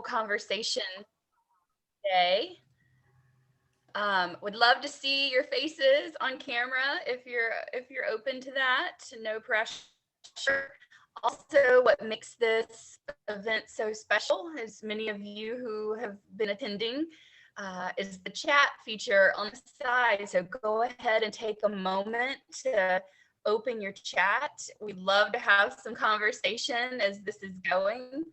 conversation today. Would love to see your faces on camera if you're open to that. No pressure. Also, what makes this event so special, as many of you who have been attending, is the chat feature on the side. So go ahead and take a moment to open your chat. We'd love to have some conversation as this is going.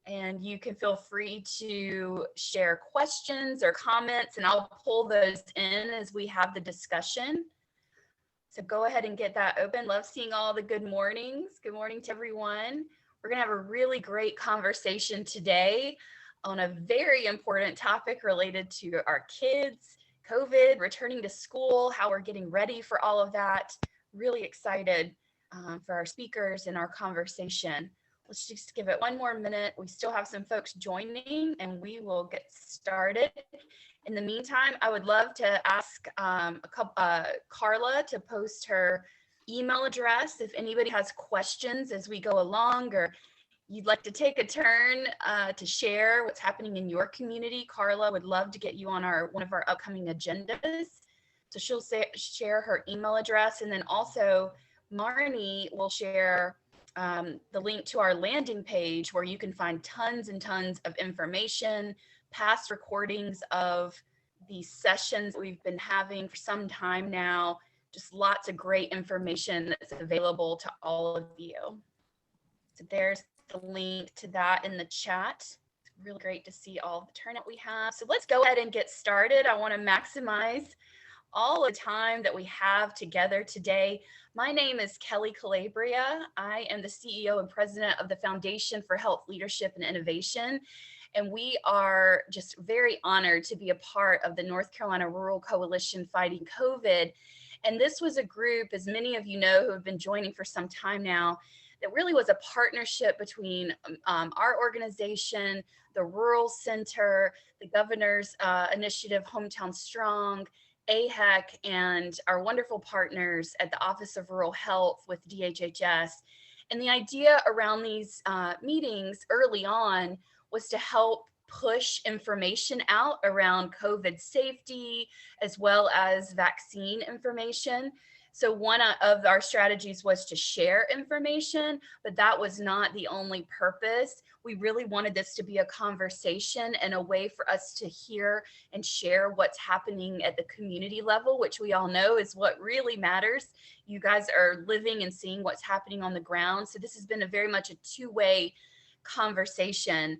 And you can feel free to share questions or comments, and I'll pull those in as we have the discussion. So go ahead and get that open. Love seeing all the good mornings. Good morning to everyone. We're going to have a really great conversation today on a very important topic related to our kids, COVID, returning to school, how we're getting ready for all of that. Really excited for our speakers and our conversation. Let's just give it one more minute. We still have some folks joining and we will get started. In the meantime, I would love to ask Carla to post her email address if anybody has questions as we go along, or you'd like to take a turn to share what's happening in your community. Carla would love to get you on one of our upcoming agendas. So she'll share her email address, and then also Marnie will share the link to our landing page where you can find tons and tons of information, past recordings of these sessions we've been having for some time now, just lots of great information that's available to all of you. So there's the link to that in the chat. It's really great to see all the turnout we have. So let's go ahead and get started. I want to maximize all the time that we have together today. My name is Kelly Calabria. I am the CEO and president of the Foundation for Health Leadership and Innovation. And we are just very honored to be a part of the North Carolina Rural Coalition Fighting COVID. And this was a group, as many of you know, who have been joining for some time now, that really was a partnership between our organization, the Rural Center, the Governor's Initiative, Hometown Strong, AHEC, and our wonderful partners at the Office of Rural Health with DHHS. And the idea around these meetings early on was to help push information out around COVID safety, as well as vaccine information. So one of our strategies was to share information, but that was not the only purpose. We really wanted this to be a conversation and a way for us to hear and share what's happening at the community level, which we all know is what really matters. You guys are living and seeing what's happening on the ground. So this has been very much a two-way conversation.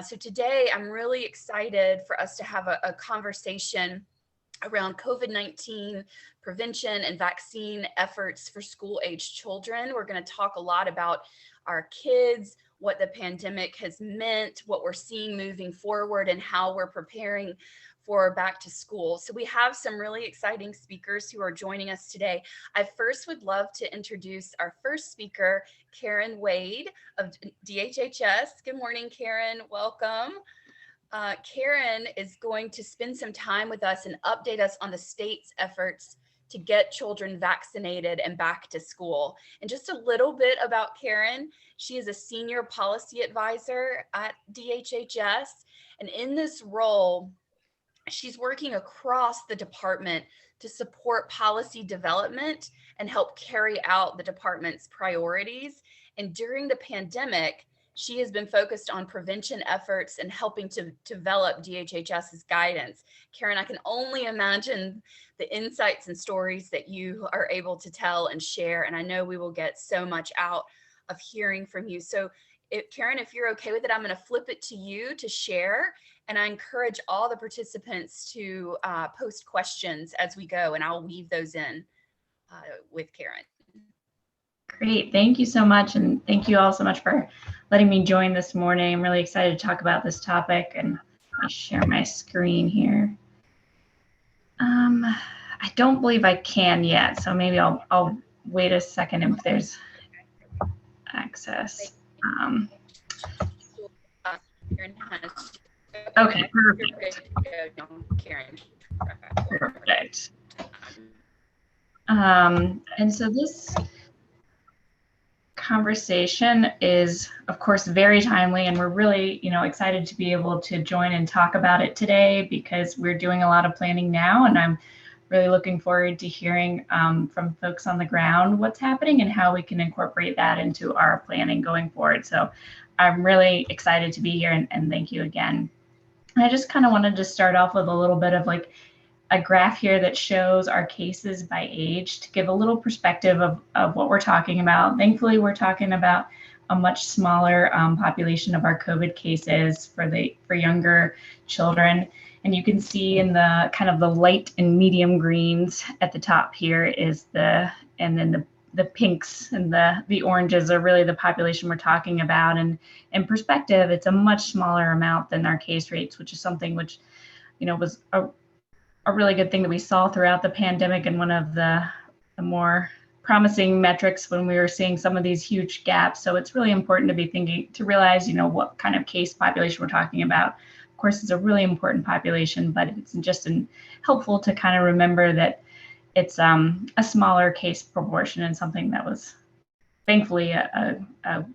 So today I'm really excited for us to have a conversation around COVID-19 prevention and vaccine efforts for school-aged children. We're going to talk a lot about our kids, what the pandemic has meant, what we're seeing moving forward, and how we're preparing for back to school. So we have some really exciting speakers who are joining us today. I first would love to introduce our first speaker, Karen Wade of DHHS. Good morning, Karen. Welcome. Karen is going to spend some time with us and update us on the state's efforts to get children vaccinated and back to school. And just a little bit about Karen. She is a senior policy advisor at DHHS. And in this role, she's working across the department to support policy development and help carry out the department's priorities. And during the pandemic, she has been focused on prevention efforts and helping to develop DHHS's guidance. Karen, I can only imagine the insights and stories that you are able to tell and share. And I know we will get so much out of hearing from you. So Karen, if you're okay with it, I'm going to flip it to you to share. And I encourage all the participants to post questions as we go, and I'll weave those in with Karen. Great, thank you so much, and thank you all so much for letting me join this morning. I'm really excited to talk about this topic, and let me share my screen here. I don't believe I can yet, so maybe I'll wait a second if there's access. Okay, perfect. Perfect. And so this conversation is, of course, very timely, and we're really, excited to be able to join and talk about it today because we're doing a lot of planning now, and I'm really looking forward to hearing from folks on the ground what's happening and how we can incorporate that into our planning going forward. So I'm really excited to be here, and thank you again. I just kind of wanted to start off with a little bit of like a graph here that shows our cases by age to give a little perspective of what we're talking about. Thankfully, we're talking about a much smaller population of our COVID cases for younger children. And you can see in the kind of the light and medium greens at the top here is and then the pinks and the oranges are really the population we're talking about. And in perspective, it's a much smaller amount than our case rates, which is something which, was a really good thing that we saw throughout the pandemic, and one of the more promising metrics when we were seeing some of these huge gaps. So it's really important to realize, what kind of case population we're talking about. Of course, it's a really important population, but it's just helpful to kind of remember that it's a smaller case proportion, and something that was thankfully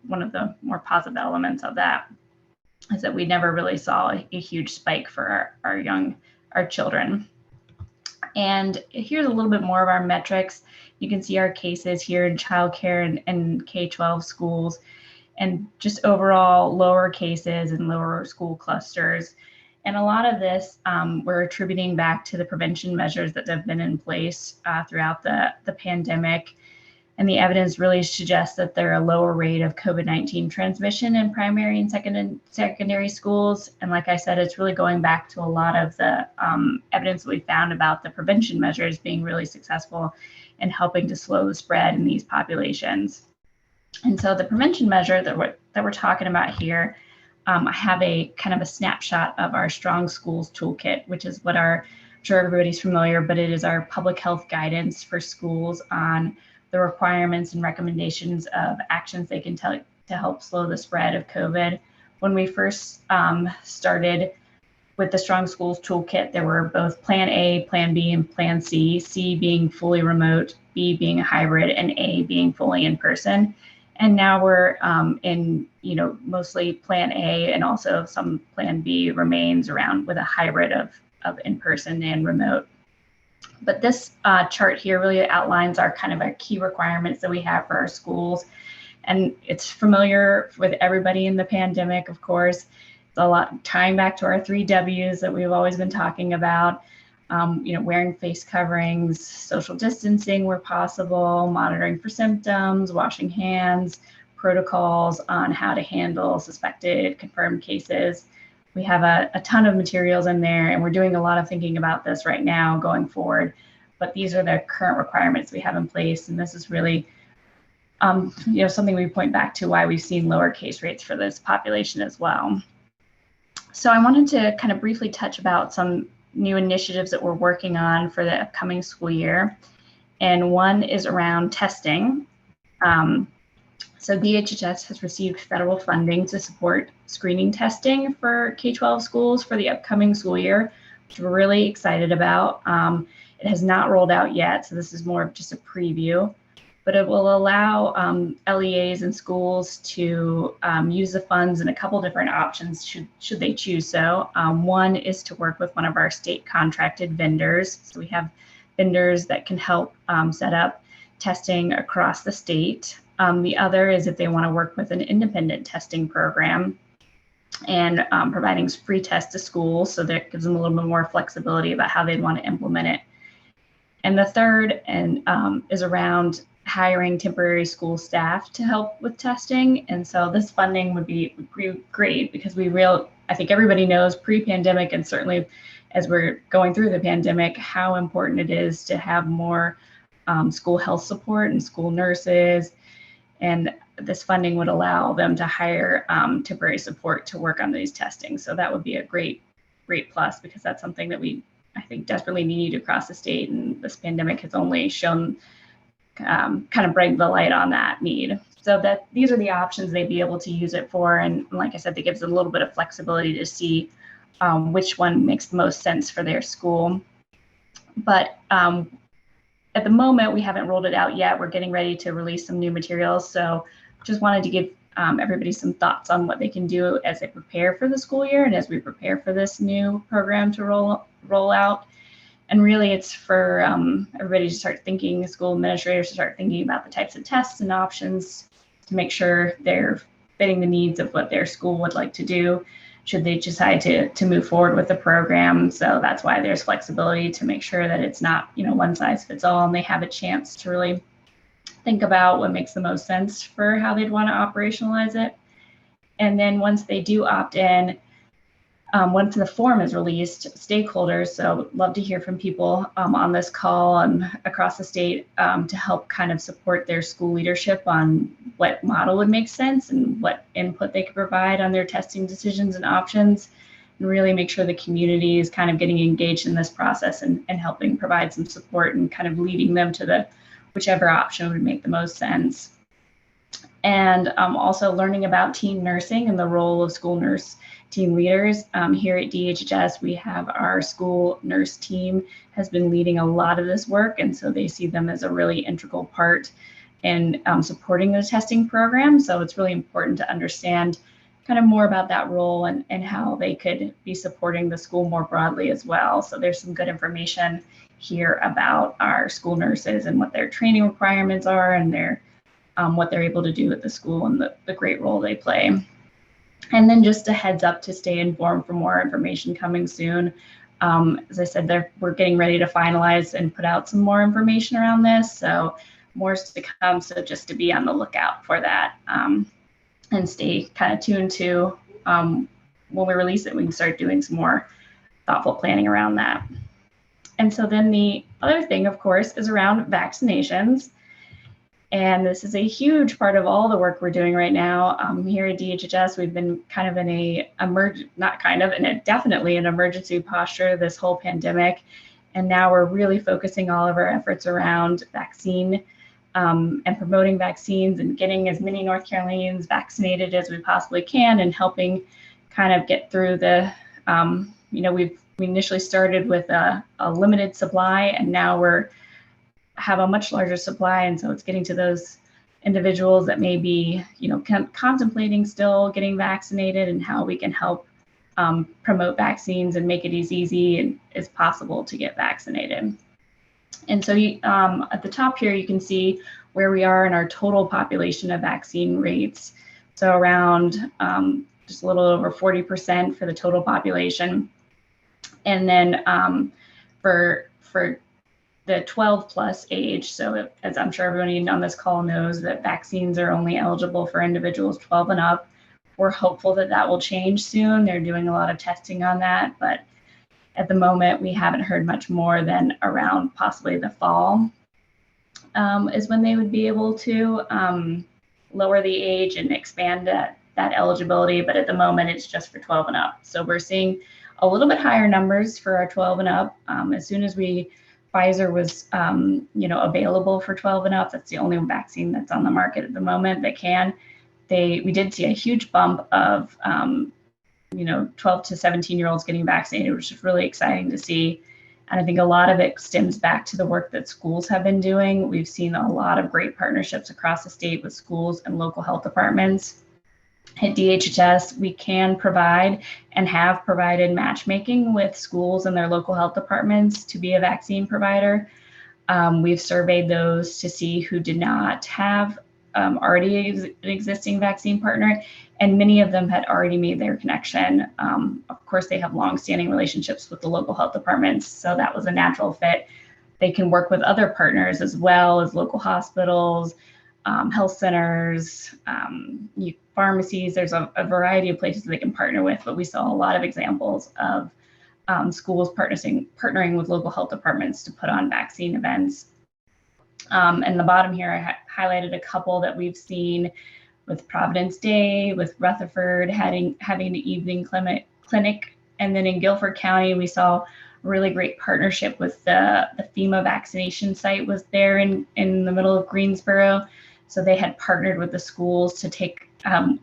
one of the more positive elements of that is that we never really saw a huge spike for our children. And here's a little bit more of our metrics. You can see our cases here in childcare and K-12 schools, and just overall lower cases and lower school clusters. And a lot of this we're attributing back to the prevention measures that have been in place throughout the pandemic. And the evidence really suggests that there are a lower rate of COVID-19 transmission in primary and secondary schools. And like I said, it's really going back to a lot of the evidence that we found about the prevention measures being really successful in helping to slow the spread in these populations. And so the prevention measure that we're talking about here, I have a kind of a snapshot of our StrongSchools Toolkit, which is what I'm sure everybody's familiar, but it is our public health guidance for schools on the requirements and recommendations of actions they can take to help slow the spread of COVID. When we first started with the StrongSchools Toolkit, there were both Plan A, Plan B, and Plan C, C being fully remote, B being a hybrid, and A being fully in person. And now we're in, mostly Plan A, and also some Plan B remains around with a hybrid of in-person and remote. But this chart here really outlines our key requirements that we have for our schools. And it's familiar with everybody in the pandemic, of course. It's a lot tying back to our 3 W's that we've always been talking about. Wearing face coverings, social distancing where possible, monitoring for symptoms, washing hands, protocols on how to handle suspected, confirmed cases. We have a ton of materials in there, and we're doing a lot of thinking about this right now going forward. But these are the current requirements we have in place, and this is really something we point back to why we've seen lower case rates for this population as well. So I wanted to kind of briefly touch about some new initiatives that we're working on for the upcoming school year. And one is around testing. So DHHS has received federal funding to support screening testing for K-12 schools for the upcoming school year, which we're really excited about. It has not rolled out yet, so this is more of just a preview, but it will allow LEAs and schools to use the funds in a couple different options should they choose so. One is to work with one of our state contracted vendors. So we have vendors that can help set up testing across the state. The other is if they want to work with an independent testing program and providing free tests to schools, so that gives them a little bit more flexibility about how they'd want to implement it. And the third is around hiring temporary school staff to help with testing. And so this funding would be great because I think everybody knows pre-pandemic, and certainly as we're going through the pandemic, how important it is to have more school health support and school nurses. And this funding would allow them to hire temporary support to work on these testing. So that would be a great plus, because that's something that I think desperately need across the state. And this pandemic has only shown kind of brighten the light on that need. So that these are the options they'd be able to use it for. And like I said, that gives a little bit of flexibility to see which one makes the most sense for their school. But at the moment, we haven't rolled it out yet. We're getting ready to release some new materials. So just wanted to give everybody some thoughts on what they can do as they prepare for the school year and as we prepare for this new program to roll out. And really it's for everybody to start thinking, school administrators to start thinking about the types of tests and options to make sure they're fitting the needs of what their school would like to do should they decide to move forward with the program. So that's why there's flexibility to make sure that it's not, one size fits all, and they have a chance to really think about what makes the most sense for how they'd want to operationalize it. And then once they do opt in, once the form is released, stakeholders, so love to hear from people on this call and across the state to help kind of support their school leadership on what model would make sense and what input they could provide on their testing decisions and options, and really make sure the community is kind of getting engaged in this process and helping provide some support and kind of leading them to the whichever option would make the most sense. And also learning about teen nursing and the role of school nurse team leaders. Here at DHHS, we have our school nurse team has been leading a lot of this work, and so they see them as a really integral part in supporting the testing program. So it's really important to understand kind of more about that role and how they could be supporting the school more broadly as well. So there's some good information here about our school nurses and what their training requirements are and their what they're able to do at the school and the great role they play. And then just a heads up to stay informed for more information coming soon. As I said, we're getting ready to finalize and put out some more information around this. So more to come. So just to be on the lookout for that and stay kind of tuned to when we release it, we can start doing some more thoughtful planning around that. And so then the other thing, of course, is around vaccinations. And this is a huge part of all the work we're doing right now. Here at DHHS, we've been kind of in definitely an emergency posture this whole pandemic. And now we're really focusing all of our efforts around vaccine and promoting vaccines and getting as many North Carolinians vaccinated as we possibly can and helping kind of get through the, we initially started with a limited supply, and now have a much larger supply, and so it's getting to those individuals that may be contemplating still getting vaccinated and how we can help promote vaccines and make it as easy as possible to get vaccinated. And so at the top here you can see where we are in our total population of vaccine rates, so around just a little over 40% for the total population. And then for the 12 plus age, so as I'm sure everybody on this call knows, that vaccines are only eligible for individuals 12 and up. We're hopeful that that will change soon. They're doing a lot of testing on that, but at the moment we haven't heard much more than around possibly the fall is when they would be able to lower the age and expand that eligibility, but at the moment it's just for 12 and up. So we're seeing a little bit higher numbers for our 12 and up. As soon as Pfizer was, available for 12 and up. That's the only vaccine that's on the market at the moment that can. We did see a huge bump of, 12 to 17-year-olds getting vaccinated, which is really exciting to see. And I think a lot of it stems back to the work that schools have been doing. We've seen a lot of great partnerships across the state with schools and local health departments. At DHHS, we can provide and have provided matchmaking with schools and their local health departments to be a vaccine provider. We've surveyed those to see who did not have already an existing vaccine partner, and many of them had already made their connection. Of course, they have longstanding relationships with the local health departments, so that was a natural fit. They can work with other partners as well as local hospitals, health centers, pharmacies. There's a variety of places they can partner with, but we saw a lot of examples of schools partnering with local health departments to put on vaccine events. And the bottom here, I highlighted a couple that we've seen with Providence Day, with Rutherford having an evening clinic, and then in Guilford County, we saw a really great partnership with the FEMA vaccination site was there in the middle of Greensboro. So they had partnered with the schools to take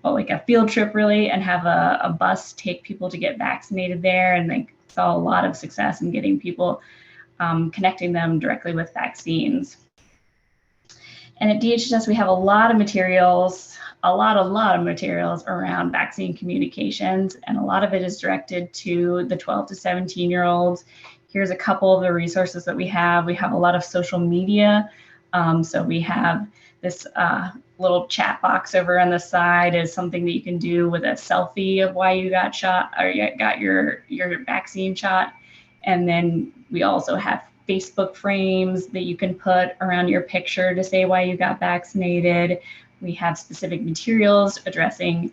like a field trip really and have a bus take people to get vaccinated there. And they saw a lot of success in getting people connecting them directly with vaccines. And at DHHS, we have a lot of materials a lot of materials around vaccine communications, and a lot of it is directed to the 12 to 17-year-olds. Here's a couple of the resources that we have. We have a lot of social media. So we have this little chat box over on the side is something that you can do with a selfie of why you got shot or you got your vaccine shot. And then we also have Facebook frames that you can put around your picture to say why you got vaccinated. We have specific materials addressing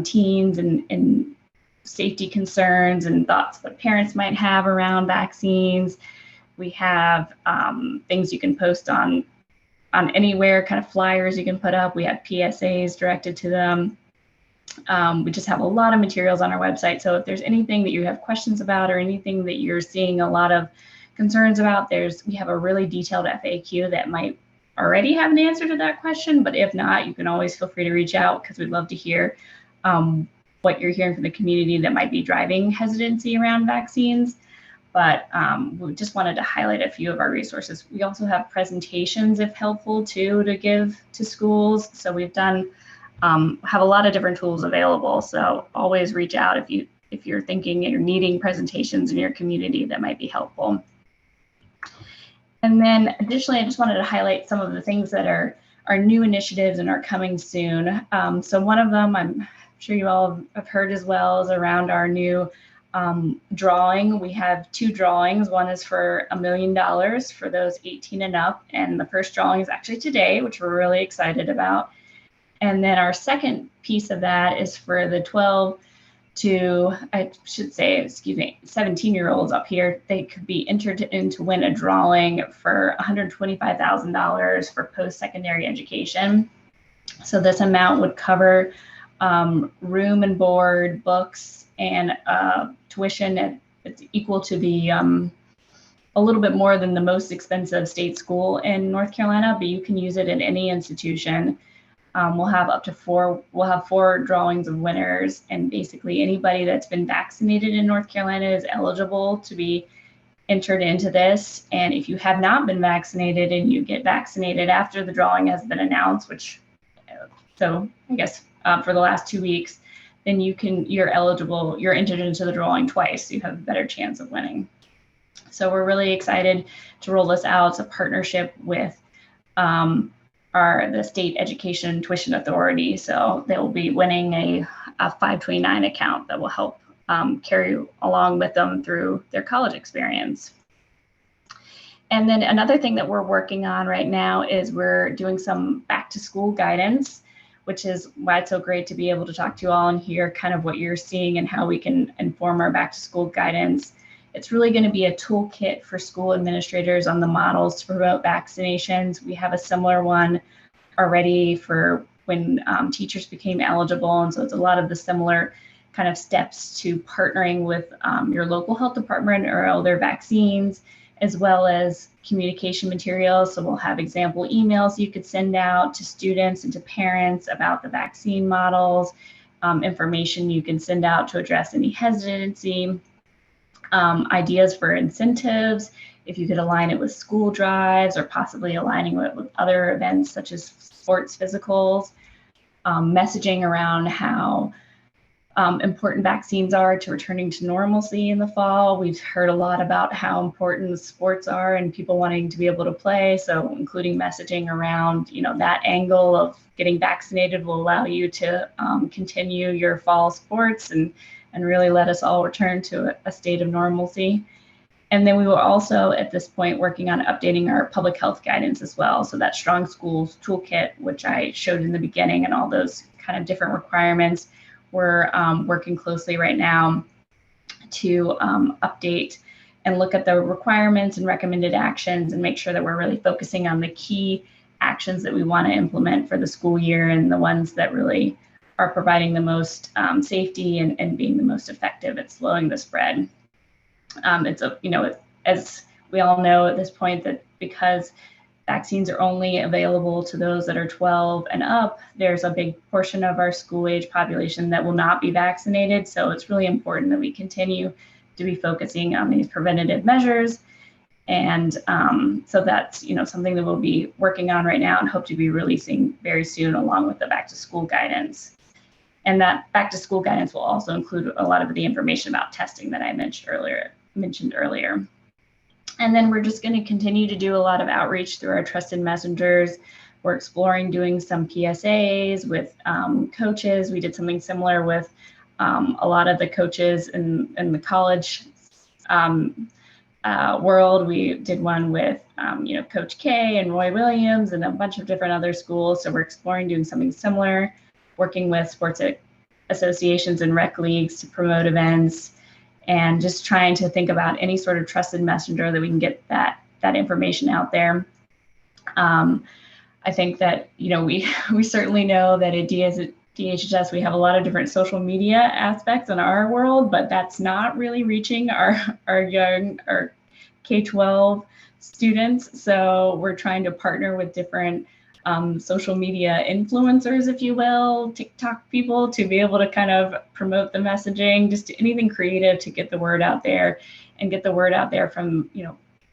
teens and safety concerns and thoughts that parents might have around vaccines. We have things you can post on anywhere, kind of flyers you can put up. We have PSAs directed to them. We just have a lot of materials on our website. So if there's anything that you have questions about or anything that you're seeing a lot of concerns about, we have a really detailed FAQ that might already have an answer to that question. But if not, you can always feel free to reach out, because we'd love to hear what you're hearing from the community that might be driving hesitancy around vaccines. But we just wanted to highlight a few of our resources. We also have presentations, if helpful, too, to give to schools. So we've done have a lot of different tools available. So always reach out if you're thinking you're needing presentations in your community that might be helpful. And then additionally, I just wanted to highlight some of the things that are new initiatives and are coming soon. So one of them, I'm sure you all have heard as well, is around our new drawing. We have 2 drawings. One is for $1 million for those 18 and up. And the first drawing is actually today, which we're really excited about. And then our second piece of that is for the 12 to, 17-year-olds up here. They could be entered in to win a drawing for $125,000 for post-secondary education. So this amount would cover room and board, books, and tuition. It's equal to the a little bit more than the most expensive state school in North Carolina, but you can use it in any institution. We'll have 4 drawings of winners, and basically anybody that's been vaccinated in North Carolina is eligible to be entered into this. And if you have not been vaccinated and you get vaccinated after the drawing has been announced, so I guess for the last 2 weeks, then you're eligible, you're entered into the drawing twice. So you have a better chance of winning. So we're really excited to roll this out. It's a partnership with the State Education Tuition Authority. So they will be winning a 529 account that will help carry along with them through their college experience. And then another thing that we're working on right now is we're doing some back to school guidance, which is why it's so great to be able to talk to you all and hear kind of what you're seeing and how we can inform our back to school guidance. It's really going to be a toolkit for school administrators on the models to promote vaccinations. We have a similar one already for when teachers became eligible. And so it's a lot of the similar kind of steps to partnering with your local health department or other vaccines, as well as communication materials. So we'll have example emails you could send out to students and to parents about the vaccine models, information you can send out to address any hesitancy, ideas for incentives, if you could align it with school drives or possibly aligning it with other events such as sports physicals, messaging around how important vaccines are to returning to normalcy in the fall. We've heard a lot about how important sports are and people wanting to be able to play. So including messaging around, that angle of getting vaccinated will allow you to continue your fall sports and really let us all return to a state of normalcy. And then we were also at this point working on updating our public health guidance as well. So that StrongSchools Toolkit, which I showed in the beginning, and all those kind of different requirements. We're working closely right now to update and look at the requirements and recommended actions and make sure that we're really focusing on the key actions that we want to implement for the school year and the ones that really are providing the most safety and being the most effective at slowing the spread. As we all know at this point, that because vaccines are only available to those that are 12 and up, there's a big portion of our school age population that will not be vaccinated. So it's really important that we continue to be focusing on these preventative measures And so that's, something that we'll be working on right now and hope to be releasing very soon, along with the back to school guidance. And that back to school guidance will also include a lot of the information about testing that I mentioned earlier. And then we're just going to continue to do a lot of outreach through our trusted messengers. We're exploring doing some PSAs with coaches. We did something similar with a lot of the coaches in the college world. We did one with, Coach K and Roy Williams and a bunch of different other schools. So we're exploring doing something similar, working with sports associations and rec leagues to promote events, and just trying to think about any sort of trusted messenger that we can get that information out there. I think that, we certainly know that at DHHS, we have a lot of different social media aspects in our world, but that's not really reaching our K-12 students. So we're trying to partner with different social media influencers, if you will, TikTok people, to be able to kind of promote the messaging, just anything creative to get the word out there and get the word out there from,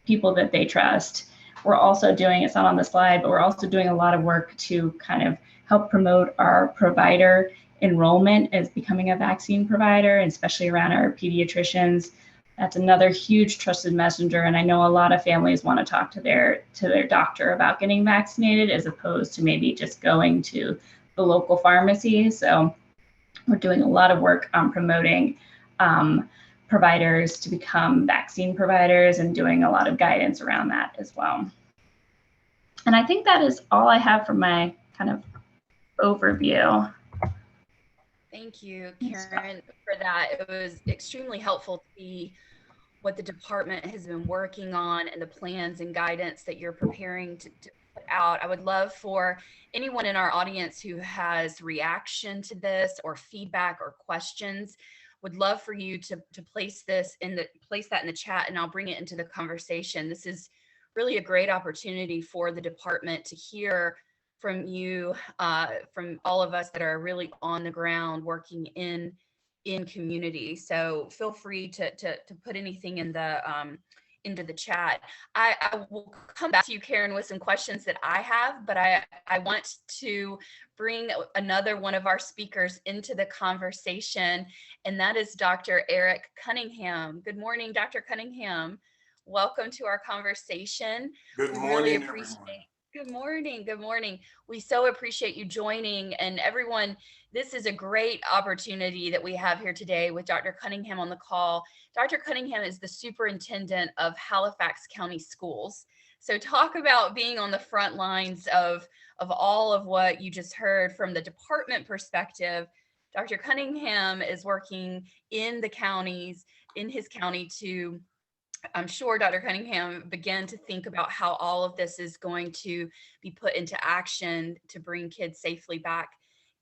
people that they trust. We're also doing, it's not on the slide, but we're also doing a lot of work to kind of help promote our provider enrollment as becoming a vaccine provider, and especially around our pediatricians. That's another huge trusted messenger. And I know a lot of families want to talk to their doctor about getting vaccinated, as opposed to maybe just going to the local pharmacy. So we're doing a lot of work on promoting providers to become vaccine providers, and doing a lot of guidance around that as well. And I think that is all I have for my kind of overview. Thank you, Karen, for that. It was extremely helpful to see what the department has been working on and the plans and guidance that you're preparing to put out. I would love for anyone in our audience who has reaction to this, or feedback or questions, would love for you to place that in the chat, and I'll bring it into the conversation. This is really a great opportunity for the department to hear from you, from all of us that are really on the ground working in community. So feel free to put anything in the into the chat. I will come back to you, Karen, with some questions that I have, but I want to bring another one of our speakers into the conversation, and that is Dr. Eric Cunningham. Good morning, Dr. Cunningham. Welcome to our conversation. Good morning, everyone. Good morning. Good morning. We so appreciate you joining, and everyone, this is a great opportunity that we have here today with Dr. Cunningham on the call. Dr. Cunningham is the superintendent of Halifax County Schools. So talk about being on the front lines of all of what you just heard from the department perspective. Dr. Cunningham is working in his county to, I'm sure, Dr. Cunningham, begin to think about how all of this is going to be put into action to bring kids safely back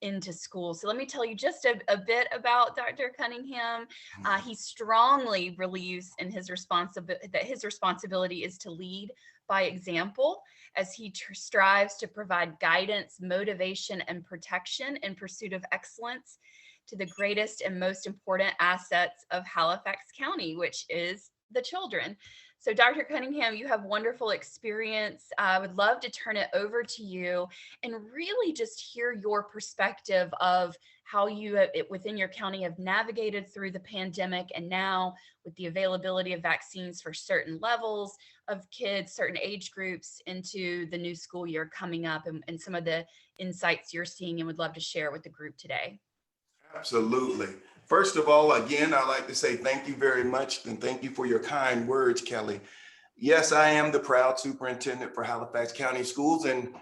into school. So let me tell you just a bit about Dr. Cunningham. He strongly believes in his responsibility is to lead by example, as he strives to provide guidance, motivation, and protection in pursuit of excellence to the greatest and most important assets of Halifax County, which is the children. So Dr. Cunningham, you have wonderful experience. I would love to turn it over to you and really just hear your perspective of how you within your county have navigated through the pandemic, and now with the availability of vaccines for certain levels of kids, certain age groups, into the new school year coming up, and some of the insights you're seeing and would love to share with the group today. Absolutely. First of all, again, I'd like to say thank you very much, and thank you for your kind words, Kelly. Yes, I am the proud superintendent for Halifax County Schools, and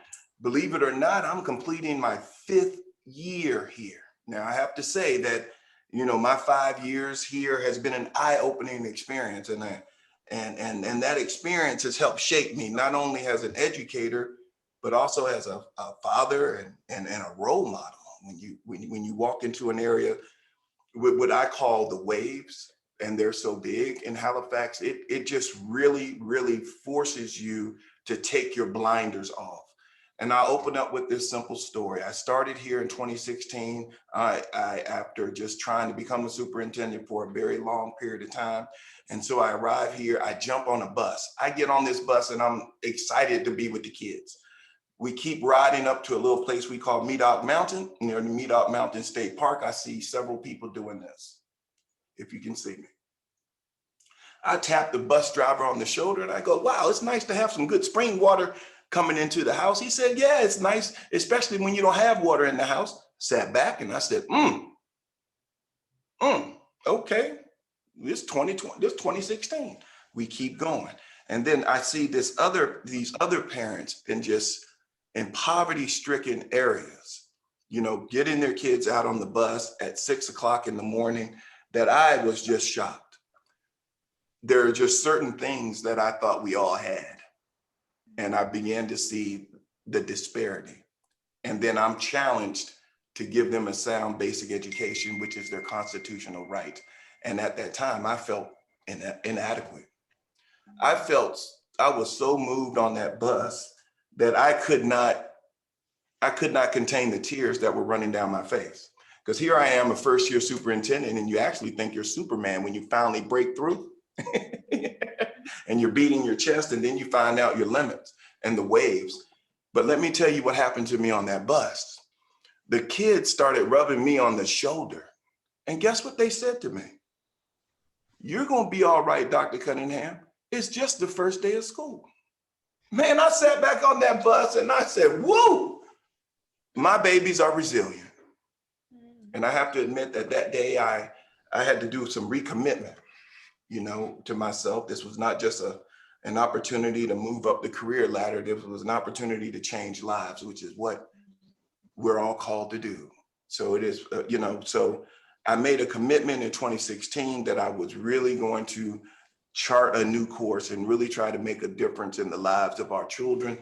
believe it or not, I'm completing my 5th year here. Now, I have to say that, my 5 years here has been an eye-opening experience, and that experience has helped shape me, not only as an educator, but also as a father and a role model. When you walk into an area with what I call the waves, and they're so big in Halifax, it just really, really forces you to take your blinders off. And I'll open up with this simple story. I started here in 2016. After just trying to become a superintendent for a very long period of time. And so I arrive here, I jump on a bus. I get on this bus and I'm excited to be with the kids. We keep riding up to a little place we call Medoc Mountain. Near the Medoc Mountain State Park, I see several people doing this, if you can see me. I tap the bus driver on the shoulder and I go, wow, it's nice to have some good spring water coming into the house. He said, yeah, it's nice, especially when you don't have water in the house. Sat back and I said, okay, this 2016. We keep going. And then I see these other parents in poverty-stricken areas, getting their kids out on the bus at 6 o'clock in the morning, that I was just shocked. There are just certain things that I thought we all had. And I began to see the disparity. And then I'm challenged to give them a sound basic education, which is their constitutional right. And at that time, I felt inadequate. I was so moved on that bus that I could not contain the tears that were running down my face. Because here I am, a first-year superintendent, and you actually think you're Superman when you finally break through. And you're beating your chest, and then you find out your limits and the waves. But let me tell you what happened to me on that bus. The kids started rubbing me on the shoulder. And guess what they said to me? You're going to be all right, Dr. Cunningham. It's just the first day of school. Man, I sat back on that bus and I said, woo, my babies are resilient. And I have to admit that day I had to do some recommitment, to myself. This was not just an opportunity to move up the career ladder. This was an opportunity to change lives, which is what we're all called to do. So it is, so I made a commitment in 2016 that I was really going to chart a new course and really try to make a difference in the lives of our children,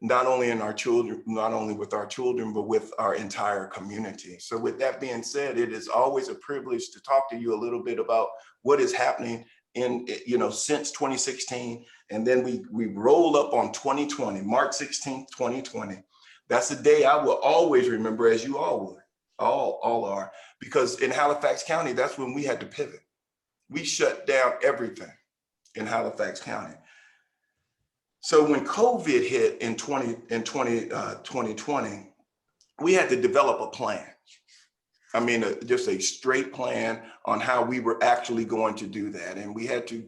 not only with our children, but with our entire community. So with that being said, it is always a privilege to talk to you a little bit about what is happening since 2016. And then we roll up on 2020, March 16th, 2020. That's a day I will always remember, as you all would, all are, because in Halifax County, that's when we had to pivot. We shut down everything in Halifax County. So when COVID hit in 2020, we had to develop a plan. I mean, just a straight plan on how we were actually going to do that. And we had to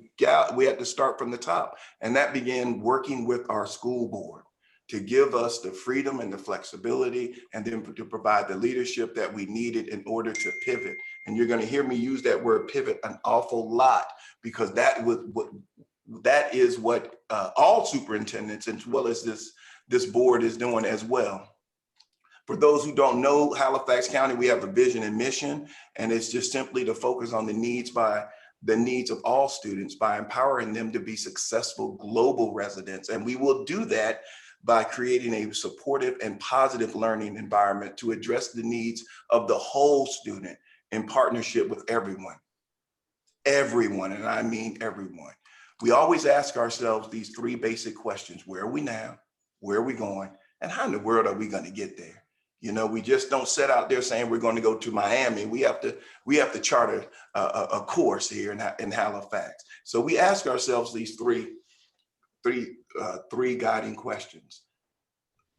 start from the top. And that began working with our school board to give us the freedom and the flexibility, and then to provide the leadership that we needed in order to pivot. And you're going to hear me use that word pivot an awful lot, because that is what all superintendents, as well as this board, is doing as well. For those who don't know Halifax County, we have a vision and mission, and it's just simply to focus on the needs of all students by empowering them to be successful global residents. And we will do that by creating a supportive and positive learning environment to address the needs of the whole student in partnership with everyone. Everyone, and I mean everyone. We always ask ourselves these three basic questions: where are we now? Where are we going? And how in the world are we going to get there? We just don't set out there saying we're going to go to Miami. We have to chart a course here in Halifax. So we ask ourselves these three guiding questions.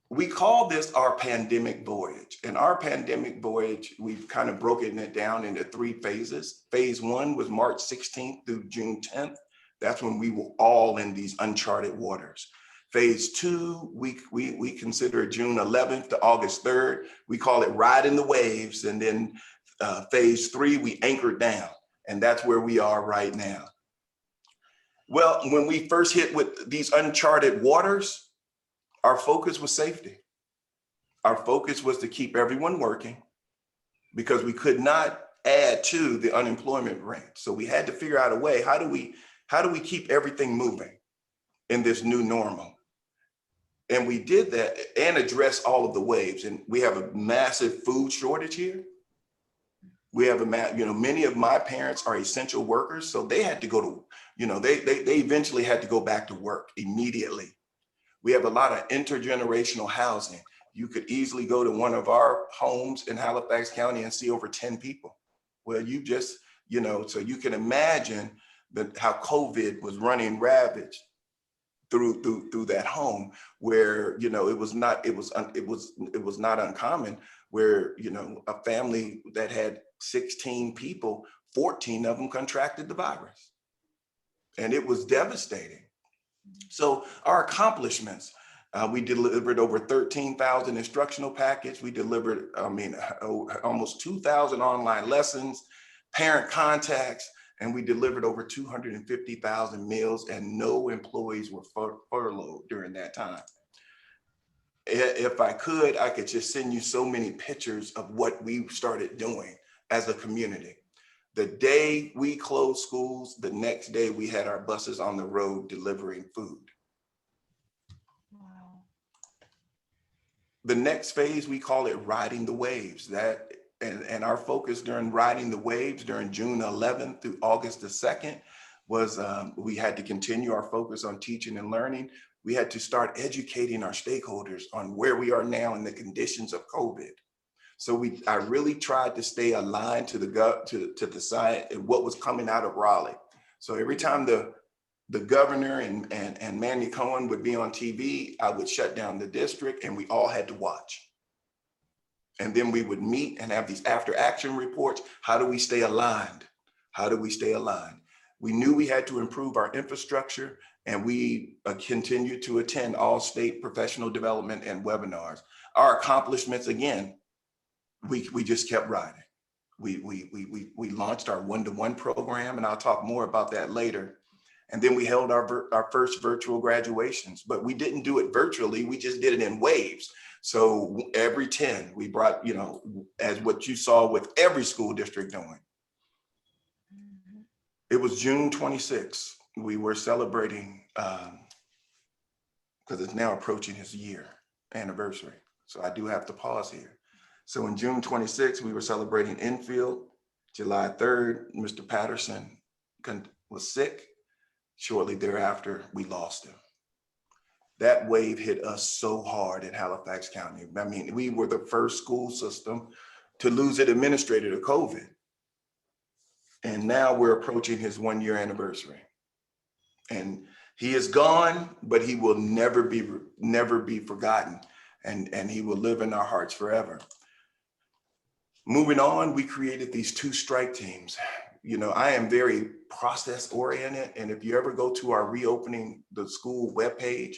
We call this our pandemic voyage. And our pandemic voyage, we've kind of broken it down into 3 phases. Phase 1 was March 16th through June 10th. That's when we were all in these uncharted waters. Phase 2, we consider June 11th to August 3rd. We call it riding the waves. And then phase 3, we anchored down. And that's where we are right now. Well, when we first hit with these uncharted waters, our focus was safety. Our focus was to keep everyone working, because we could not add to the unemployment rate. So we had to figure out a way, how do we keep everything moving in this new normal? And we did that and address all of the waves. And we have a massive food shortage here. We have many of my parents are essential workers, so they had to go to, they eventually had to go back to work immediately. We have a lot of intergenerational housing. You could easily go to one of our homes in Halifax County and see over 10 people. Well, you just, so you can imagine how COVID was running ravage through that home, where it was not uncommon where a family that had 16 people, 14 of them contracted the virus, and it was devastating. So our accomplishments, we delivered over 13,000 instructional packets. We delivered, almost 2,000 online lessons, parent contacts, and we delivered over 250,000 meals, and no employees were furloughed during that time. If I could just send you so many pictures of what we started doing as a community. The day we closed schools, the next day we had our buses on the road delivering food. Wow. The next phase, we call it riding the waves. And our focus during riding the waves during June 11th through August the 2nd was we had to continue our focus on teaching and learning. We had to start educating our stakeholders on where we are now in the conditions of COVID. So I really tried to stay aligned to the science and what was coming out of Raleigh. So every time the governor and Manny Cohen would be on TV, I would shut down the district and we all had to watch. And then we would meet and have these after action reports. How do we stay aligned? How do we stay aligned? We knew we had to improve our infrastructure, and we continued to attend all state professional development and webinars. Our accomplishments, again, we just kept riding. We launched our one-to-one program, and I'll talk more about that later. And then we held our first virtual graduations, but we didn't do it virtually. We just did it in waves. So every 10, we brought, as what you saw with every school district doing. It was June 26th. We were celebrating, because it's now approaching his year anniversary. So I do have to pause here. So in June 26th, we were celebrating infield. July 3rd, Mr. Patterson was sick. Shortly thereafter, we lost him. That wave hit us so hard in Halifax County. I mean, we were the first school system to lose an administrator to COVID. And now we're approaching his 1-year anniversary. And he is gone, but he will never be forgotten. And he will live in our hearts forever. Moving on, we created these 2 strike teams. I am very process oriented. And if you ever go to our reopening the school webpage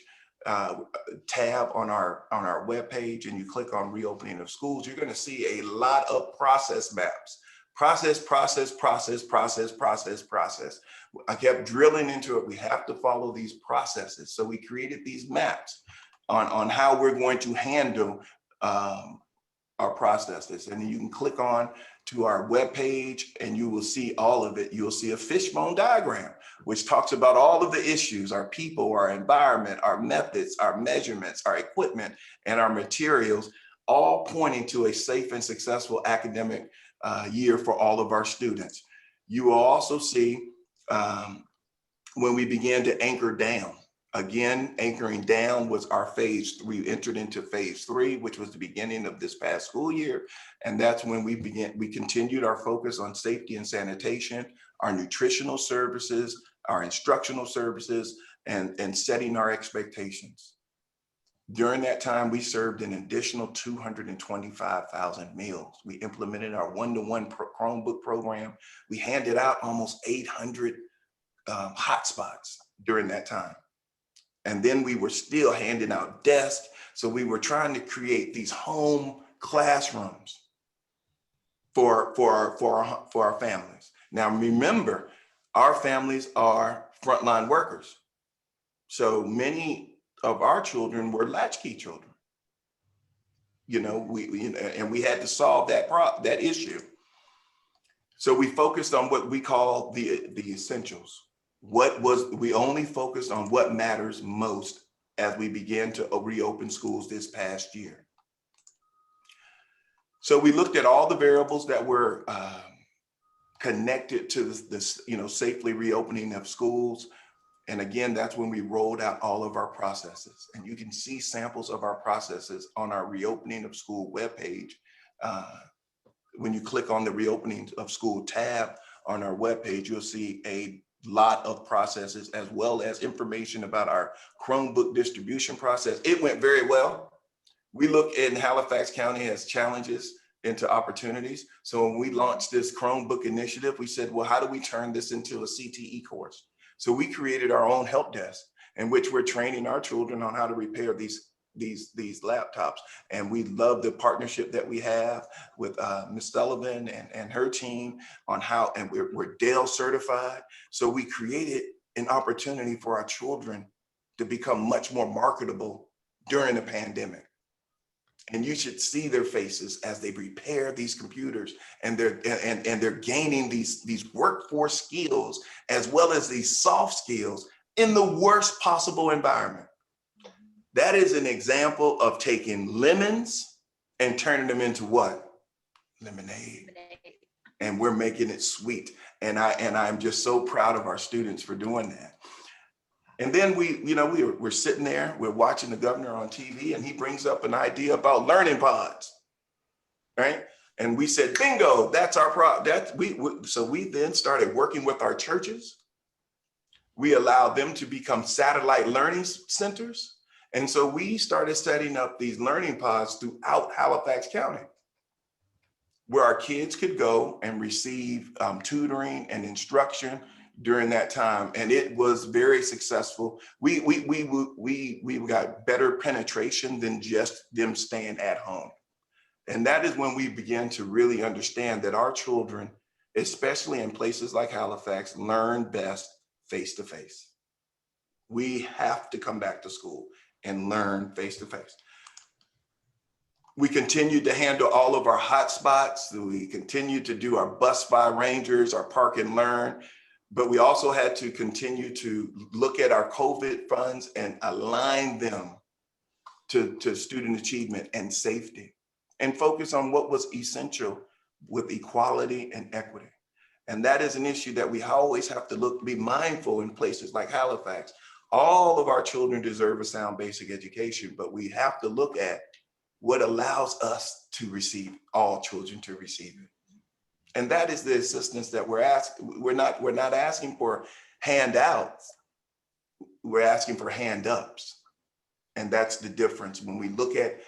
tab on our webpage, and you click on reopening of schools, you're going to see a lot of process maps. Process. I kept drilling into it. We have to follow these processes. So we created these maps on how we're going to handle our processes. And you can click on to our webpage and you will see all of it. You'll see a fishbone diagram, which talks about all of the issues, our people, our environment, our methods, our measurements, our equipment, and our materials, all pointing to a safe and successful academic year for all of our students. You will also see when we began to anchor down. Again, anchoring down was our phase. We entered into phase 3, which was the beginning of this past school year. And that's when we continued our focus on safety and sanitation, our nutritional services, our instructional services, and setting our expectations. During that time, we served an additional 225,000 meals. We implemented our one-to-one Chromebook program. We handed out almost 800 hotspots during that time. And then we were still handing out desks. So we were trying to create these home classrooms for our families. Now, remember, our families are frontline workers. So many of our children were latchkey children. And we had to solve that issue. So we focused on what we call the essentials. We only focused on what matters most as we began to reopen schools this past year. So we looked at all the variables that were connected to this, safely reopening of schools. And again, that's when we rolled out all of our processes. And you can see samples of our processes on our reopening of school webpage. When you click on the reopening of school tab on our webpage, you'll see a lot of processes as well as information about our Chromebook distribution process. It went very well. We look in Halifax County as challenges into opportunities. So when we launched this Chromebook initiative, we said, well, how do we turn this into a CTE course? So we created our own help desk in which we're training our children on how to repair these laptops. And we love the partnership that we have with Ms. Sullivan and her team on how, and we're Dell certified. So we created an opportunity for our children to become much more marketable during the pandemic. And you should see their faces as they repair these computers, and they're gaining these workforce skills as well as these soft skills in the worst possible environment. That is an example of taking lemons and turning them into what? Lemonade. And we're making it sweet. And I'm just so proud of our students for doing that. And then we're sitting there, we're watching the governor on TV, and he brings up an idea about learning pods, right? And we said, bingo, that's our so we then started working with our churches. We allowed them to become satellite learning centers. And so we started setting up these learning pods throughout Halifax County, where our kids could go and receive tutoring and instruction during that time. And it was very successful. We got better penetration than just them staying at home. And that is when we began to really understand that our children, especially in places like Halifax, learn best face-to-face. We have to come back to school and learn face-to-face. We continued to handle all of our hotspots. We continued to do our bus by rangers, our park and learn. But we also had to continue to look at our COVID funds and align them to student achievement and safety, and focus on what was essential with equality and equity. And that is an issue that we always have to be mindful in places like Halifax. All of our children deserve a sound basic education, but we have to look at what allows us to receive, all children to receive it. And that is the assistance that we're asking. We're not asking for handouts. We're asking for hand-ups. And that's the difference when we look at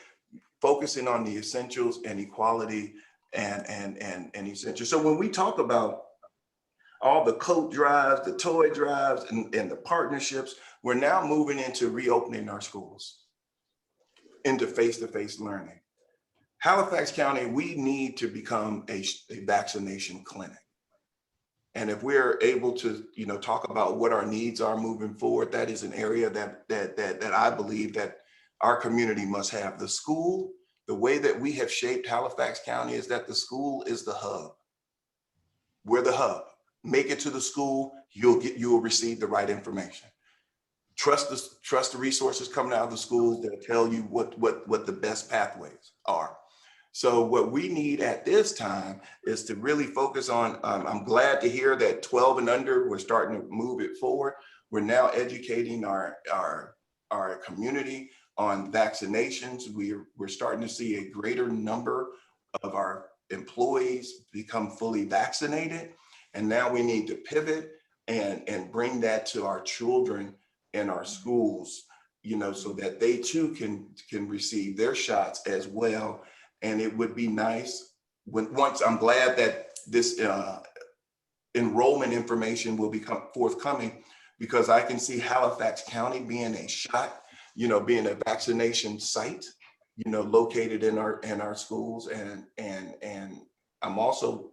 focusing on the essentials and equality and essentials. So when we talk about all the coat drives, the toy drives, and the partnerships, we're now moving into reopening our schools into face-to-face learning. Halifax County, we need to become a vaccination clinic. And if we're able to, talk about what our needs are moving forward, that is an area that I believe that our community must have. The school, the way that we have shaped Halifax County is that the school is the hub. We're the hub. Make it to the school, you will receive the right information. Trust the resources coming out of the schools that tell you what the best pathways are. So what we need at this time is to really focus on, I'm glad to hear that 12 and under, we're starting to move it forward. We're now educating our community on vaccinations. We're starting to see a greater number of our employees become fully vaccinated. And now we need to pivot and bring that to our children in our schools, so that they too can receive their shots as well. And it would be nice once I'm glad that this enrollment information will become forthcoming, because I can see Halifax County being a shot, being a vaccination site, located in our schools. And I'm also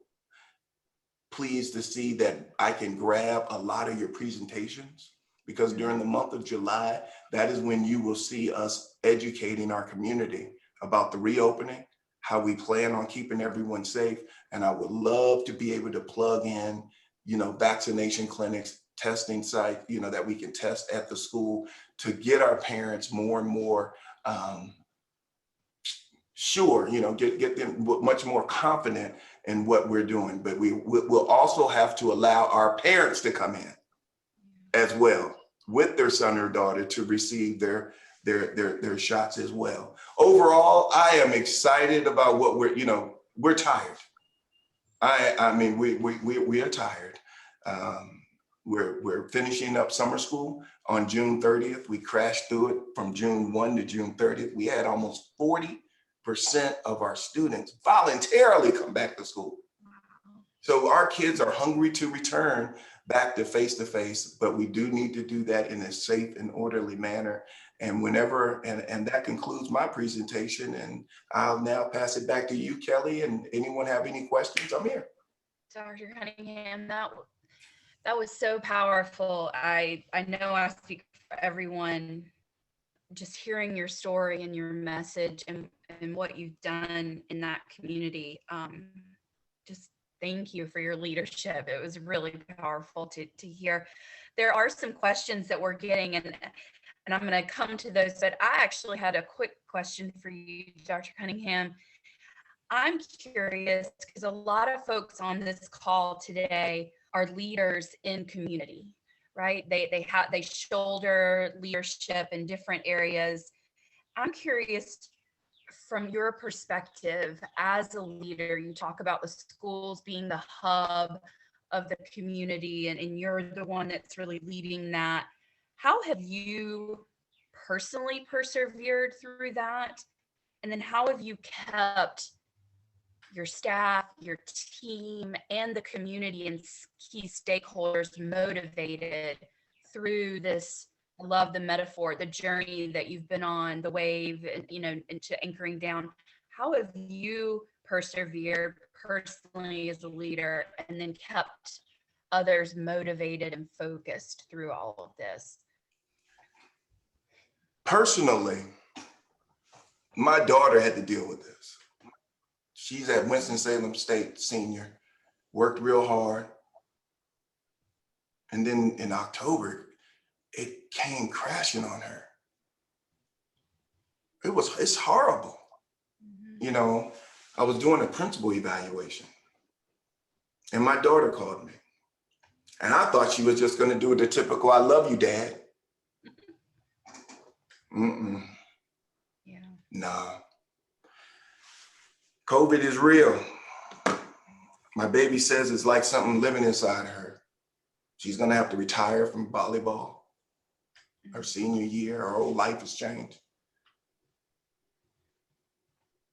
pleased to see that I can grab a lot of your presentations, because during the month of July, that is when you will see us educating our community about the reopening, how we plan on keeping everyone safe. And I would love to be able to plug in, vaccination clinics, testing site, that we can test at the school to get our parents more and more sure, get them much more confident in what we're doing. But we'll also have to allow our parents to come in as well. with their son or daughter to receive their shots as well. Overall, I am excited about what we're tired. I mean, we are tired. We're finishing up summer school on June 30th. We crashed through it from June 1 to June 30th. We had almost 40% of our students voluntarily come back to school. So our kids are hungry to return back to face, but we do need to do that in a safe and orderly manner. And and that concludes my presentation. And I'll now pass it back to you, Kelly, and anyone have any questions, I'm here. Dr. Cunningham, that was so powerful. I know I speak for everyone, just hearing your story and your message and what you've done in that community. Just thank you for your leadership. It was really powerful to hear. There are some questions that we're getting, and I'm going to come to those, but I actually had a quick question for you, Dr. Cunningham. I'm curious because a lot of folks on this call today are leaders in community, right? They shoulder leadership in different areas. I'm curious, from your perspective as a leader, you talk about the schools being the hub of the community, and you're the one that's really leading that. How have you personally persevered through that? And then how have you kept your staff, your team, and the community and key stakeholders motivated through this? I love the metaphor, the journey that you've been on, the wave, into anchoring down. How have you persevered personally as a leader and then kept others motivated and focused through all of this? Personally, my daughter had to deal with this. She's at Winston-Salem State Senior, worked real hard. And then in October, it came crashing on her. It's horrible. Mm-hmm. I was doing a principal evaluation and my daughter called me. And I thought she was just gonna do the typical, I love you, Dad. Yeah. Nah. COVID is real. My baby says it's like something living inside her. She's gonna have to retire from volleyball. Her senior year, her whole life has changed.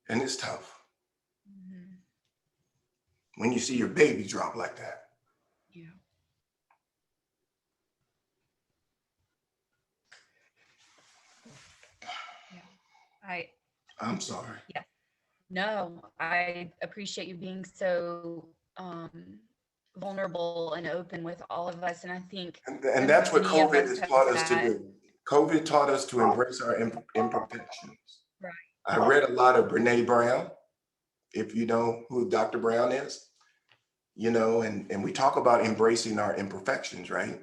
And it's tough. Mm-hmm. When you see your baby drop like that. Yeah. Yeah. I'm sorry. Yeah. No, I appreciate you being so vulnerable and open with all of us. And I think and that's what many of COVID us has have taught us to that. do. COVID taught us to embrace our imperfections. Right. I read a lot of Brene Brown, if you know who Dr. Brown is, and we talk about embracing our imperfections, right?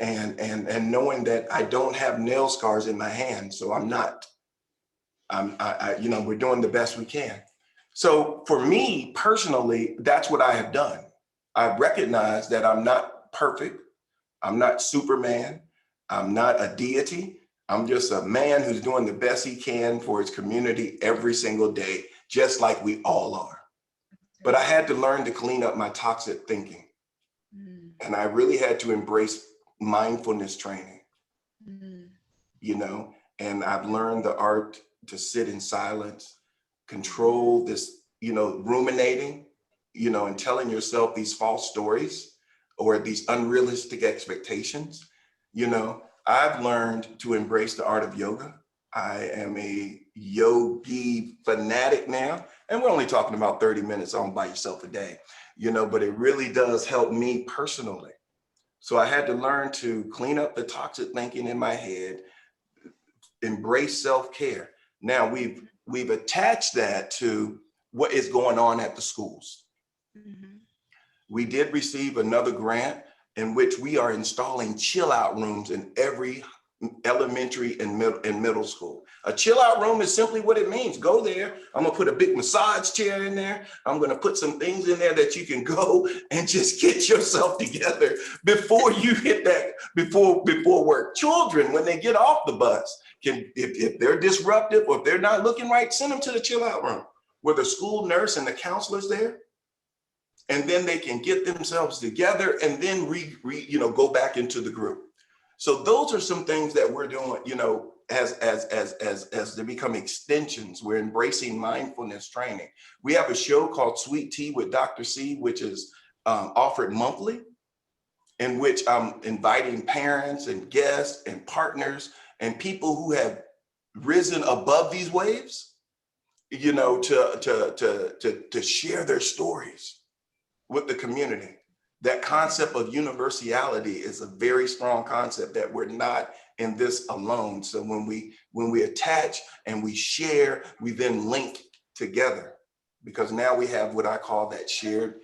And knowing that I don't have nail scars in my hand, so we're doing the best we can. So for me personally, that's what I have done. I recognize that I'm not perfect. I'm not Superman. I'm not a deity. I'm just a man who's doing the best he can for his community every single day, just like we all are. But I had to learn to clean up my toxic thinking. Mm. And I really had to embrace mindfulness training, and I've learned the art to sit in silence, control this, ruminating, and telling yourself these false stories or these unrealistic expectations. I've learned to embrace the art of yoga. I am a yogi fanatic now, and we're only talking about 30 minutes on by yourself a day, but it really does help me personally. So I had to learn to clean up the toxic thinking in my head, embrace self-care. Now we've attached that to what is going on at the schools. Mm-hmm. We did receive another grant in which we are installing chill out rooms in every elementary and middle school. A chill out room is simply what it means. Go there. I'm gonna put a big massage chair in there. I'm gonna put some things in there that you can go and just get yourself together before you hit that, before work. Children, when they get off the bus, if they're disruptive or if they're not looking right, send them to the chill out room where the school nurse and the counselor's there. And then they can get themselves together and then go back into the group. So those are some things that we're doing, as they become extensions. We're embracing mindfulness training. We have a show called Sweet Tea with Dr. C, which is offered monthly, in which I'm inviting parents and guests and partners and people who have risen above these waves, to share their stories with the community. That concept of universality is a very strong concept, that we're not in this alone. So when we attach and we share, we then link together, because now we have what I call that shared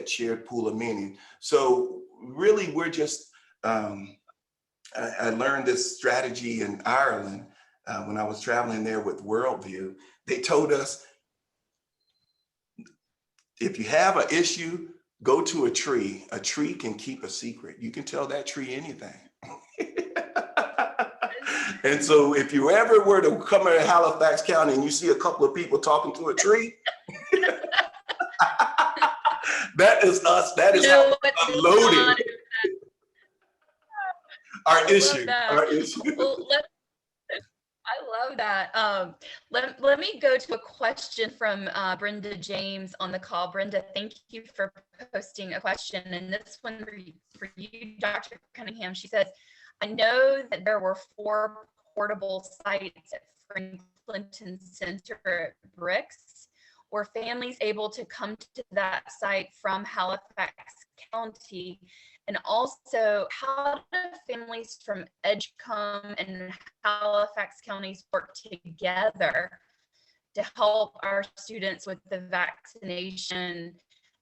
shared pool of meaning. So really, we're just I learned this strategy in Ireland when I was traveling there with Worldview. They told us, if you have an issue, go to a tree. A tree can keep a secret. You can tell that tree anything. And so if you ever were to come in Halifax County and you see a couple of people talking to a tree, that is us. That is how unloading our issue. Well, I love that. Let me go to a question from Brenda James on the call. Brenda, thank you for posting a question. And this one for you, Dr. Cunningham. She says, I know that there were 4 portable sites at Franklinton Center at Bricks. Were families able to come to that site from Halifax County? And also, how do families from Edgecombe and Halifax counties work together to help our students with the vaccination,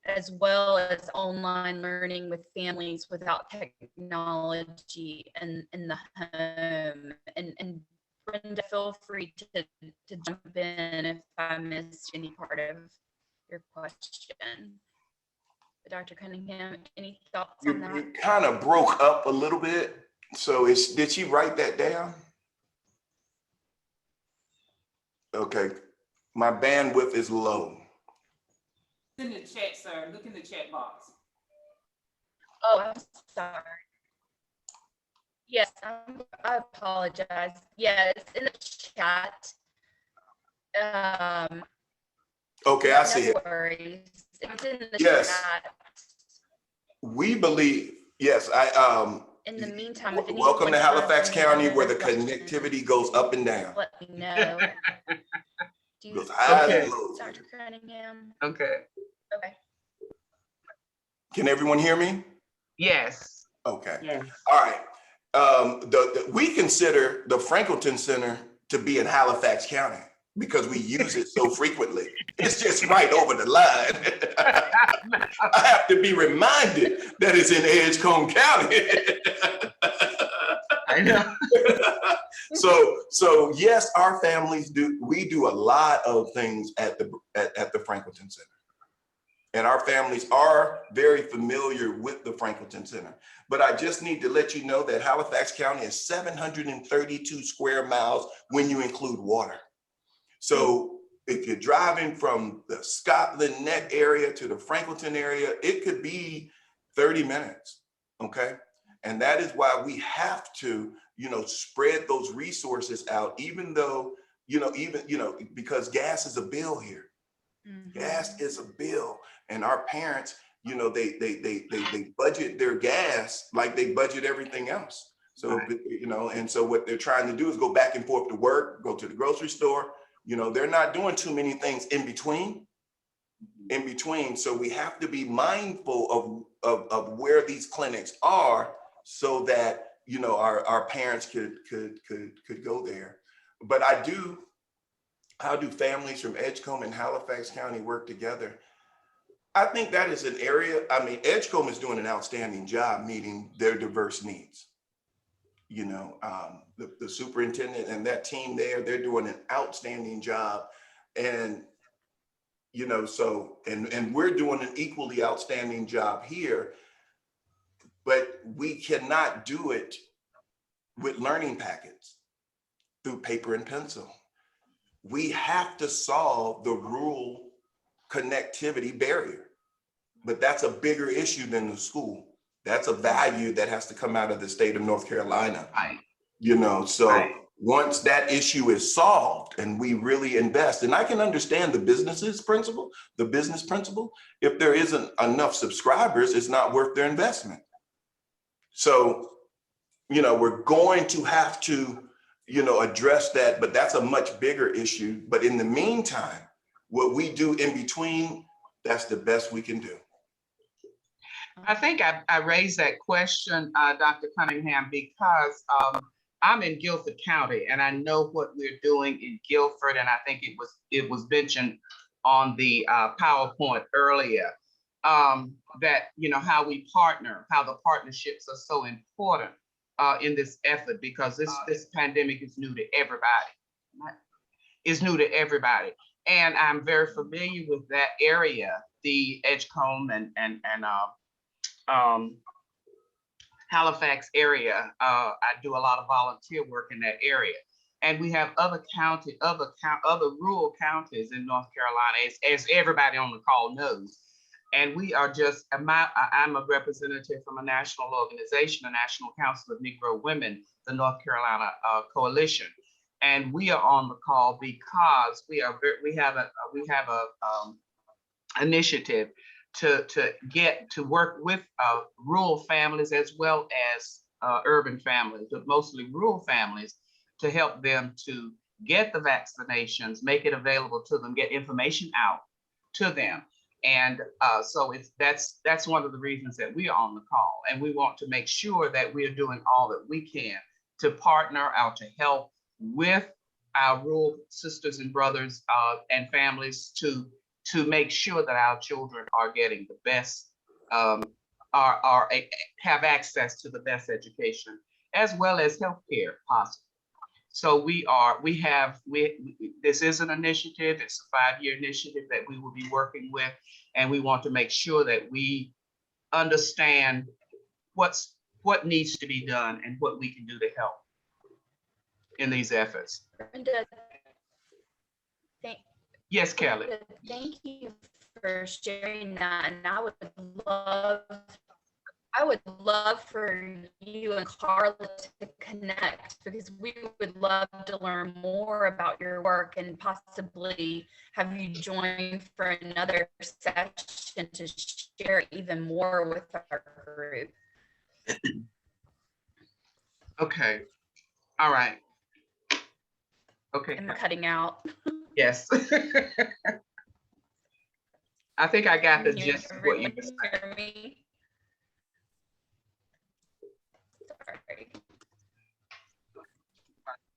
as well as online learning with families without technology in the home? And Brenda, feel free to jump in if I missed any part of your question. Dr. Cunningham, any thoughts on that? It kind of broke up a little bit. So did she write that down? Okay, my bandwidth is low. It's in the chat, sir. Look in the chat box. Oh, I'm sorry. Yes, I apologize. Yeah, it's in the chat. Okay, I see it. Worries. It's in the chat. We believe, yes, in the meantime, if welcome to Halifax County, where the connectivity goes up and down. Let me know. Goes high and low. Dr. Cunningham. Okay. Can everyone hear me? Yes. Okay. Yes. All right. We consider the Franklinton Center to be in Halifax County because we use it so frequently. It's just right over the line. I have to be reminded that it's in Edgecombe County. I know. So yes, our families do. We do a lot of things at the Franklinton Center, and our families are very familiar with the Franklinton Center. But I just need to let you know that Halifax County is 732 square miles when you include water. So if you're driving from the Scotland Neck area to the Franklinton area, it could be 30 minutes, okay? And that is why we have to, spread those resources out, even though, because gas is a bill here. Mm-hmm. Gas is a bill. And our parents, they budget their gas like they budget everything else. So, right. And so what they're trying to do is go back and forth to work, go to the grocery store. They're not doing too many things in between. So we have to be mindful of where these clinics are so that, our parents could go there. But how do families from Edgecombe and Halifax County work together? I think that is an area, Edgecombe is doing an outstanding job meeting their diverse needs. The superintendent and that team there, they're doing an outstanding job. And, and we're doing an equally outstanding job here, but we cannot do it with learning packets through paper and pencil. We have to solve the rural connectivity barrier, but that's a bigger issue than the school. That's a value that has to come out of the state of North Carolina. Right. So once that issue is solved and we really invest, and I can understand the business principle, if there isn't enough subscribers, it's not worth their investment. So, we're going to have to, address that, but that's a much bigger issue. But in the meantime, what we do in between, that's the best we can do. I think I raised that question, Dr. Cunningham, because I'm in Guilford County and I know what we're doing in Guilford, and I think it was mentioned on the PowerPoint earlier, that how we partner, how the partnerships are so important in this effort, because this pandemic is new to everybody. And I'm very familiar with that area, the Edgecombe and Halifax area. I do a lot of volunteer work in that area. And we have other rural counties in North Carolina, as everybody on the call knows. And we are I'm a representative from a national organization, the National Council of Negro Women, the North Carolina Coalition. And we are on the call because we have a initiative to work with rural families as well as urban families, but mostly rural families, to help them to get the vaccinations, make it available to them, get information out to them. And so that's one of the reasons that we are on the call. And we want to make sure that we are doing all that we can to partner out, to help with our rural sisters and brothers and families to make sure that our children are getting the best, have access to the best education, as well as healthcare possible. So this is an initiative, it's a 5-year initiative that we will be working with, and we want to make sure that we understand what needs to be done and what we can do to help in these efforts. Brenda, Yes, Kelly. Thank you for sharing that, and I would love for you and Carla to connect, because we would love to learn more about your work and possibly have you join for another session to share even more with our group. Okay. All right. Okay. Am I cutting out? Yes. I think I got the gist of what you were saying. Me?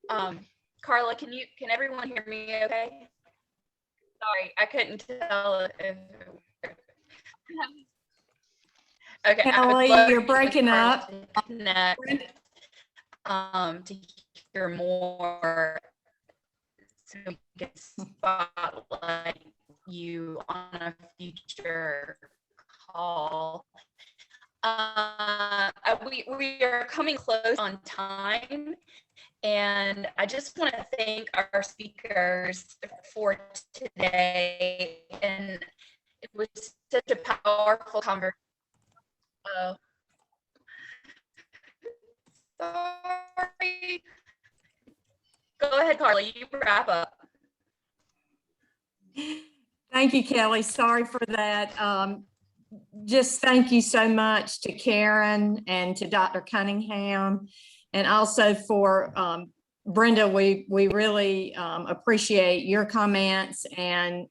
Sorry. Carla, can everyone hear me okay? Sorry, I couldn't tell if okay. Kelly, you're breaking up. To connect, to hear more, so we can spotlight you on a future call. We are coming close on time, and I just want to thank our speakers for today. And it was such a powerful conversation. Oh, sorry. Go ahead, Carla, you wrap up. Thank you, Kelly. Sorry for that. Just thank you so much to Karen and to Dr. Cunningham, and also for Brenda. We really appreciate your comments, and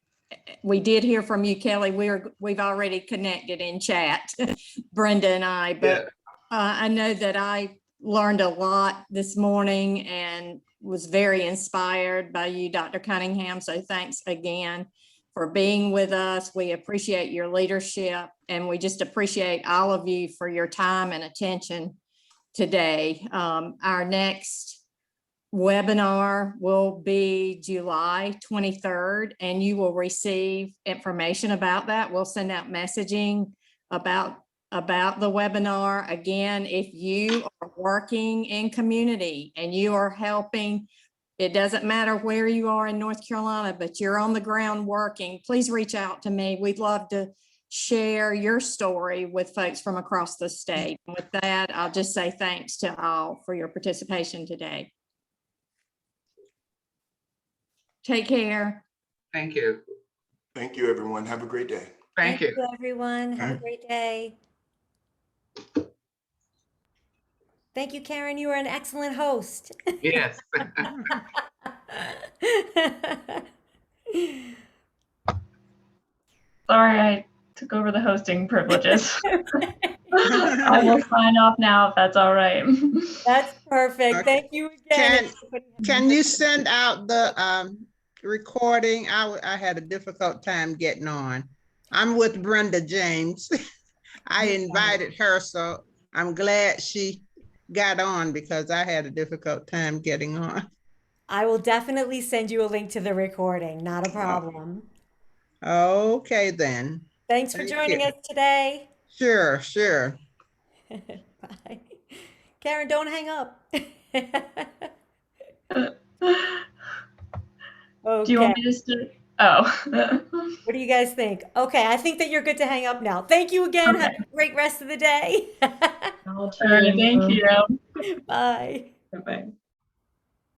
we did hear from you, Kelly. We've already connected in chat, Brenda and I, but I know that I learned a lot this morning and was very inspired by you, Dr. Cunningham. So thanks again for being with us. We appreciate your leadership, and we just appreciate all of you for your time and attention today. Our next webinar will be July 23rd, and you will receive information about that. We'll send out messaging about the webinar. Again, if you are working in community and you are helping, it doesn't matter where you are in North Carolina, but you're on the ground working, please reach out to me. We'd love to share your story with folks from across the state. With that, I'll just say thanks to all for your participation today. Take care. Thank you. Thank you, everyone. Have a great day. Thank you. Everyone. Have a great day. Thank you, Karen. You were an excellent host. Yes. Sorry, I took over the hosting privileges. I will sign off now if that's all right. That's perfect. Thank you again. Can you send out the recording? I had a difficult time getting on. I'm with Brenda James. I invited her, so I'm glad she got on because I had a difficult time getting on. I will definitely send you a link to the recording. Not a problem. Okay, then. Thanks for joining us today. Sure. Bye. Karen, don't hang up. Okay. Do you want me to start? Oh. What do you guys think? Okay, I think that you're good to hang up now. Thank you again. Okay. Have a great rest of the day. All right, thank you. Bye. Bye-bye.